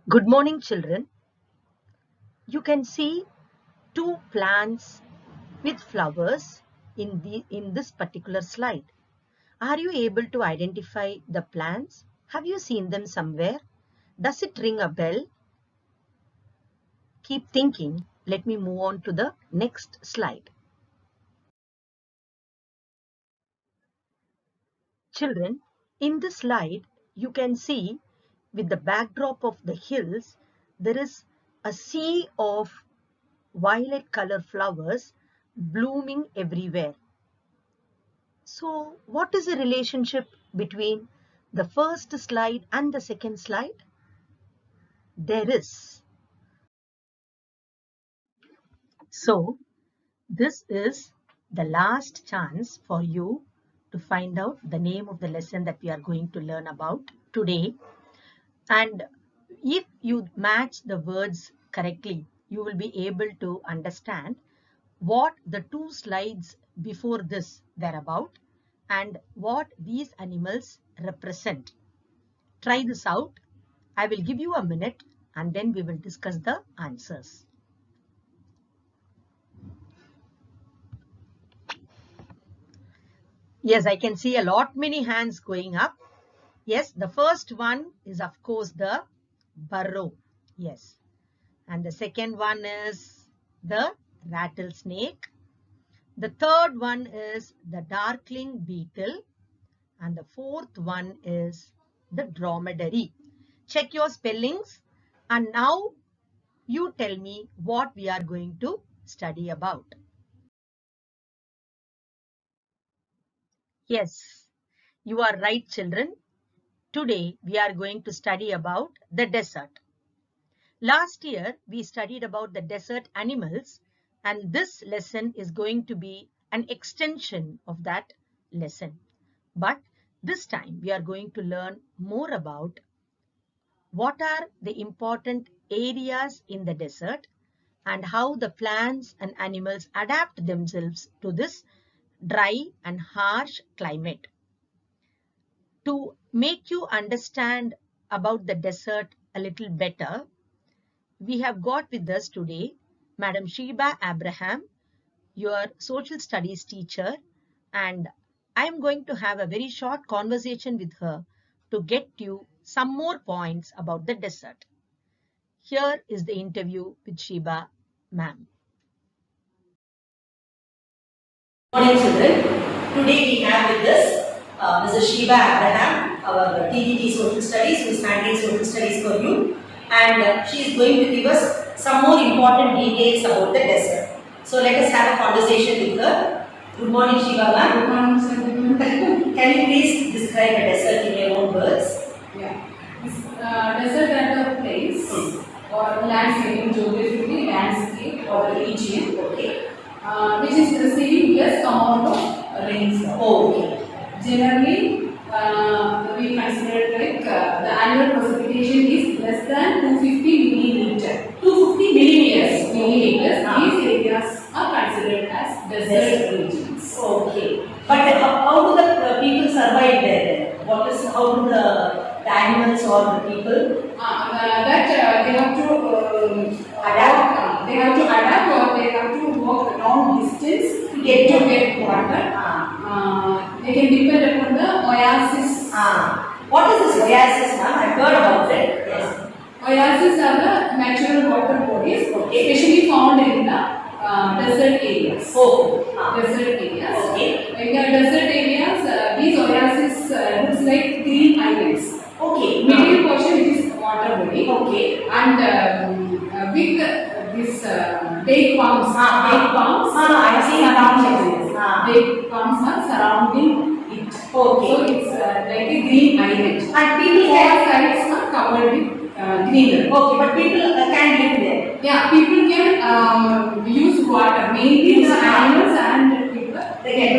Good morning, children. You can see two plants with flowers in this particular slide. Are you able to identify the plants? Have you seen them somewhere? Does it ring a bell? Keep thinking. Let me move on to the next slide. Children, in this slide, you can see with the backdrop of the hills, there is a sea of violet color flowers blooming everywhere. So what is the relationship between the first slide and the second slide? There is. So this is the last chance for you to find out the name of the lesson that we are going to learn about today. And if you match the words correctly, you will be able to understand what the two slides before this were about and what these animals represent. Try this out. I will give you a minute and then we will discuss the answers. Yes, I can see a lot many hands going up. Yes, the first one is of course the burrow. Yes. And the second one is the rattlesnake. The third one is the darkling beetle. And the fourth one is the dromedary. Check your spellings. And now you tell me what we are going to study about. Yes, you are right, children. Today we are going to study about the desert. Last year we studied about the desert animals, and this lesson is going to be an extension of that lesson. But this time we are going to learn more about what are the important areas in the desert and how the plants and animals adapt themselves to this dry and harsh climate. To make you understand about the desert a little better, we have got with us today Madam Sheba Abraham, your social studies teacher, and I am going to have a very short conversation with her to get you some more points about the desert. Here is the interview with Sheba ma'am. Good morning, children. Today we have with us Mrs. Sheba Abraham, our TDT Social Studies, who is handling Social Studies for you, and she is going to give us some more important details about the desert. So let us have a conversation with her. Good morning, Sheba ma'am. Good morning, sir. Can you please describe a desert in your own words? Yeah. Desert as a place or landscape, geographically landscape or region, Okay. Which is receiving less amount of rainfall. Okay. Generally, we consider like the annual precipitation is less than 250 millimeter. 250 millimeters. Millimeters. These areas are considered as desert regions. Okay. But how do the people survive there? How do the animals or the people They have to adapt. They have to adapt, or they have to walk a long distance to get water. They can depend upon the oasis. What is this oasis, ma'am? I've heard about it. Yes. Oasis are the natural water bodies, especially found in the desert areas. Desert areas. Okay. In the desert areas, these oasis looks like green islands. Okay. Middle portion is water body. Okay. And with this date palms. Date palms. I've seen around Date palms are surrounding it. Okay. So it's like a green island. And people Four can. sides are covered with greenery. Okay, but people can live there. Yeah, people can use water. Mainly the animals and people They can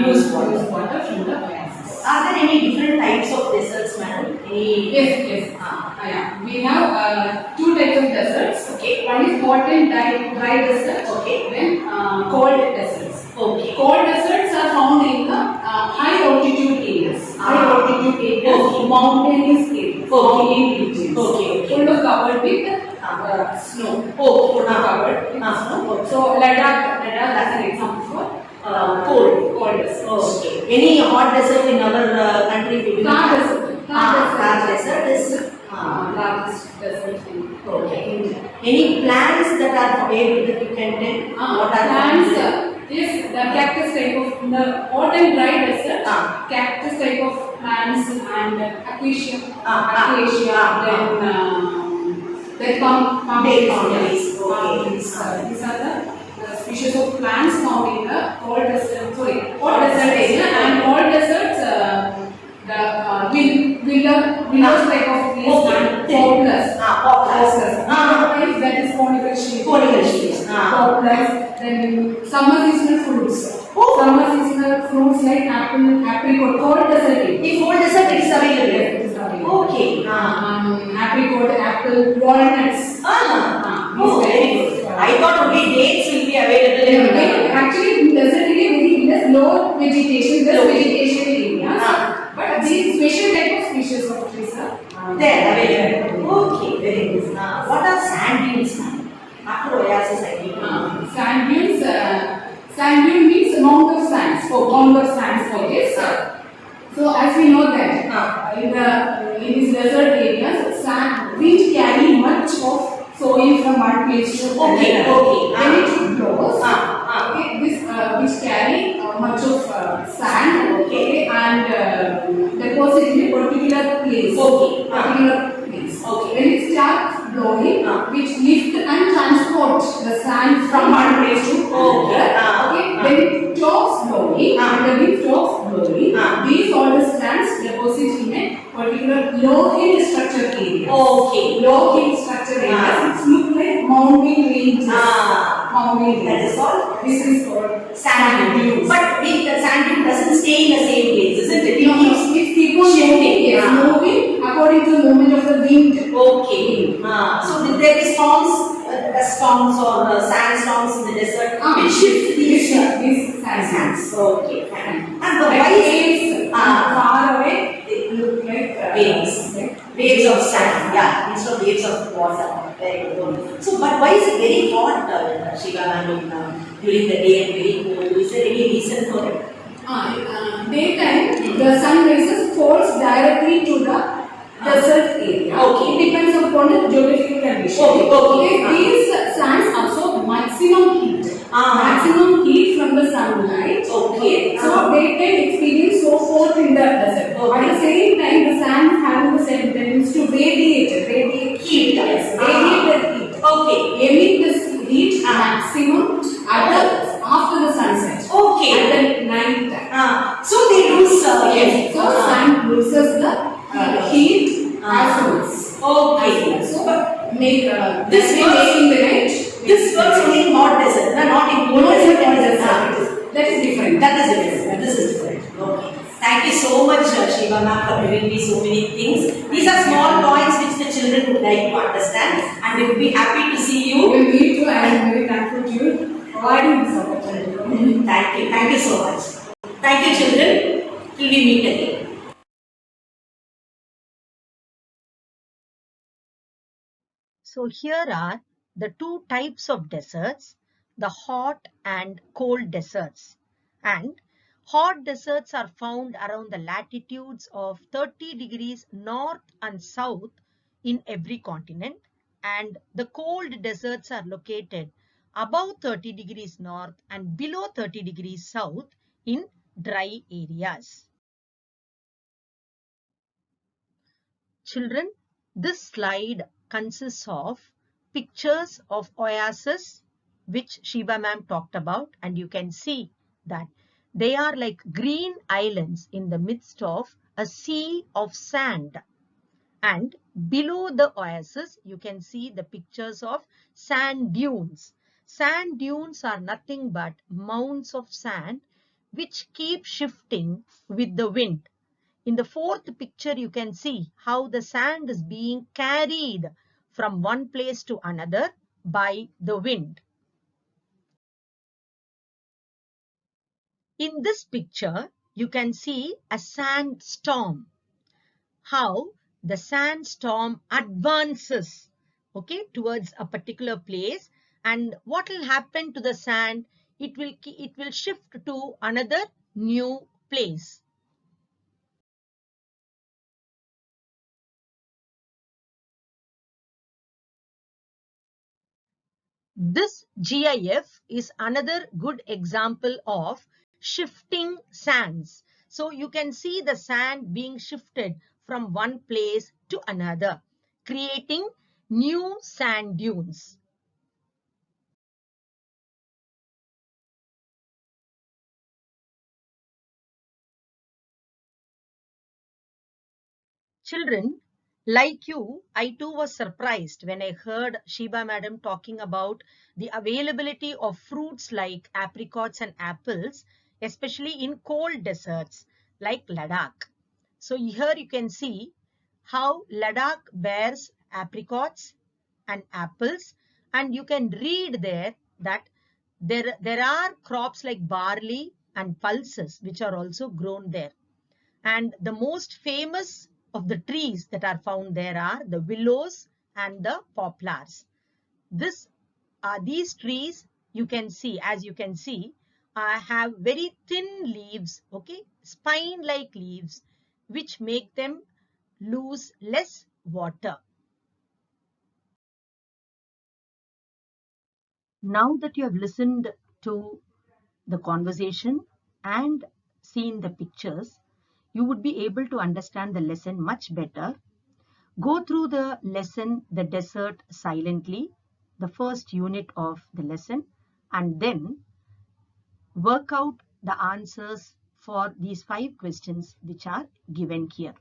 use water. from the oasis. Are there any different types of deserts, madam? Yes. Yeah. We have two types of deserts. Okay. One is hot and dry deserts. Okay. Then cold deserts. Okay. Cold deserts are found in the high altitude areas. High altitude areas, mountainous areas. mountain regions. Okay. Full of covered with snow. Full of covered with snow. So Ladakh is an example for cold desert. Okay. Any hot desert in our country? Thar desert. Thar desert is largest desert in India. Any plants that are able that you can tell? What are plants? Yes, the cactus type of in the hot and dry desert. Cactus type of plants and acacia. Then palm trees. These are the species of plants found in the cold desert. Hot desert area and cold deserts. The willows type of trees and poplars. Otherwise, that is conical trees. Poplars. Then summer seasonal fruits. Summer seasonal fruits like apple, apricot, cold desert. In cold desert, it is available. It is available. Okay. Apricot, apple, walnuts. Very good. I thought only dates will be available. Actually, in desert area, there is low vegetation, vegetation areas. But these special type of species of trees are there available. Okay, very good. What are sand dunes? After oasis, I think. Sand dunes. Sand dune means amount of sands. Amount of sands for this. So as we know that in these desert areas, wind carry much of soil from one place to another. When it blows, this which carry much of sand, and deposit in a particular place. When it starts blowing, which lift and transport the sand from one place to another. When it stops blowing, and the wind stops blowing, these all the strands deposit in a particular low hill structure area. Low hill structure areas. It looks like mountain ranges. That is called. This is called sand dunes. But the sand dune doesn't stay in the same place, isn't it? It keeps on shifting. Yes, moving according to the movement of the wind. So there is storms or sandstorms in the desert which shift these sands. Okay, fine. And the waves far away, they look like waves of sand. Yeah, instead of waves of water. Very good. So, but why is it very hot, Shiva ma'am, during the day and very cold? Is there any reason for it? Daytime, the sun rays falls directly to the desert area. It depends upon the geographical condition. These sands absorb maximum heat. Maximum heat from the sunlight. So they can experience so hot in the desert. At the same time, the sand having the same tendency to radiate heat. Radiate the heat. Emit this heat maximum after the sunset. At the night time. So they lose. So sand loses the heat as well. So making the night. This works only in hot desert, not in cold desert. That is different. This is different. Okay. Thank you so much, Shiva ma'am, for giving me so many things. These are small points which the children would like to understand, and they would be happy to see you. Well, me too. I am very thankful to you for providing this opportunity. Thank you so much. Thank you, children. Till we meet again. So here are the two types of deserts, the hot and cold deserts. And hot deserts are found around the latitudes of 30 degrees north and south in every continent, and the cold deserts are located above 30 degrees north and below 30 degrees south in dry areas. Children, this slide consists of pictures of oases which Shiva ma'am talked about, and you can see that they are like green islands in the midst of a sea of sand. And below the oasis, you can see the pictures of sand dunes. Sand dunes are nothing but mounds of sand which keep shifting with the wind. In the fourth picture, you can see how the sand is being carried from one place to another by the wind. In this picture, you can see a sandstorm. How the sandstorm advances, okay, towards a particular place, and what will happen to the sand? It will shift to another new place. This GIF is another good example of shifting sands. So you can see the sand being shifted from one place to another, creating new sand dunes. Children, like you, I too was surprised when I heard Sheba madam talking about the availability of fruits like apricots and apples, especially in cold deserts like Ladakh. So here you can see how Ladakh bears apricots and apples, and you can read there that there are crops like barley and pulses which are also grown there. And the most famous of the trees that are found there are the willows and the poplars. This these trees, you can see, as you can see, have very thin leaves, okay, spine like leaves, which make them lose less water. Now that you have listened to the conversation and seen the pictures, you would be able to understand the lesson much better. Go through the lesson, The Desert, silently, the first unit of the lesson, and then work out the answers for these 5 questions which are given here.